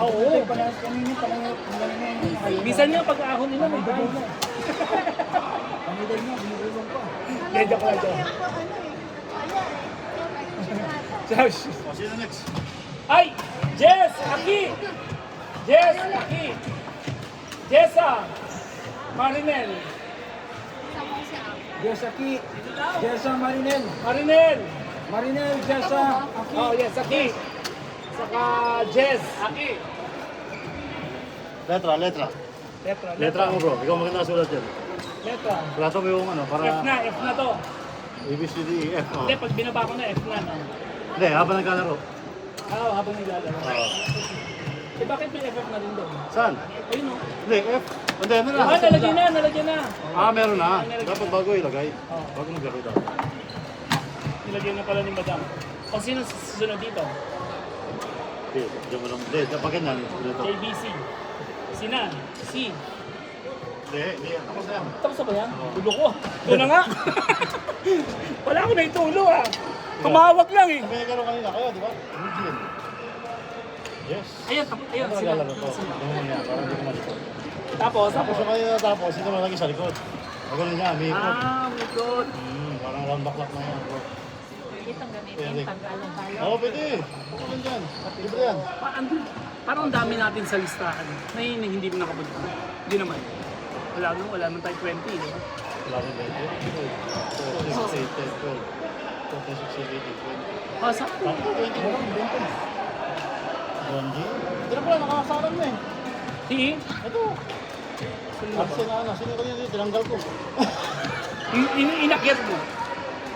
Oo. Kanina pa lang yung Minsan nga pag-ahon nila may bahay na. Kanina niya, binulong pa. Medyo ko lang dyan. Josh. O, sino next? Ay! Jess! Aki! Jess! Aki! Jessa! Marinel! Jessaki, Jessa Marinel. Marinel! Marinel, Jessa, Aki. Oh yes, Aki! Saka Jess! Aki! Letra. Letra. Letra mo bro, ikaw maganda sulat yan. Letra. Plato mo yung ano, para F na to. A, B, C, D, E, F. Oh. Hindi, pag binaba ko na, F na. No? Hindi, habang nagkalaro. Habang nilalaro. Eh, bakit may FF na rin doon? Saan? Ayun o. Hindi, F. Hindi, ano na? Nalagyan na. Meron na. Dapat bago ilagay. Bago naglaro daw. Nilagyan na pala ni Madam. O sino susunod dito? Hindi, diyan mo lang. Hindi, dapat ganyan. Dito. JBC. Sinan. C. Hindi. Tapos na yan. Tapos na ba yan? Tulo ko. Ito na nga. Wala ko na itulo ah. Tumawag lang eh. May nagkaroon kanina kayo, di ba? Eugene. Yes. Ayun, Ano sila. naglalaro to? Ganun niya, parang hindi ko malikot. Tapos, Tapos yung kanina tapos, ito mo lagi sa likod. Ganun niya, may ikot. my God. Parang round back na yan, bro. Itong gamitin, pag-along-along. Oo, pwede. Ano lang dyan? Libre yan. Parang ang dami natin sa listahan na yun hindi mo nakapunta. Hindi naman. Wala naman tayo 20. Di ba? Wala rin ba ito? 4, 6, 8, 10, 12. 4, 6, 7, 8, 20. Sa? Tapos 20. Bonji? Ito na pala, nakakasaran mo eh. Si? Ito. Arsen na ano, sino kanina dito? Tinanggal ko. Yung inakyat mo.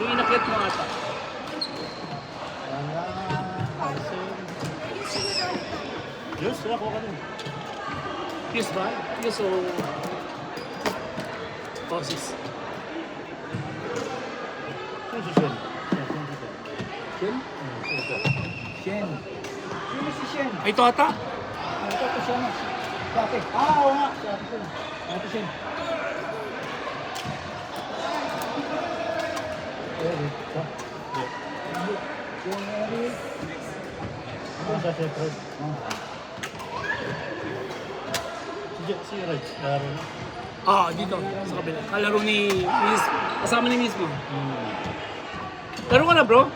Yung inakyat mo ata. Arsen. Diyos, sila ko ka din. Fuse ba? Fuse o... Bosses. Sino si Shen? Shen? Shen. Sino si Shen? Ay, ito ata. Ito to siya na. Si ate. Oo nga. Si ate Shen. Ate Shen. Sa Shepard. Si Reg, laro na. Dito. Sa kabila. Kalaro ni Miss... Kasama ni Miss mo. Laro ka na, bro?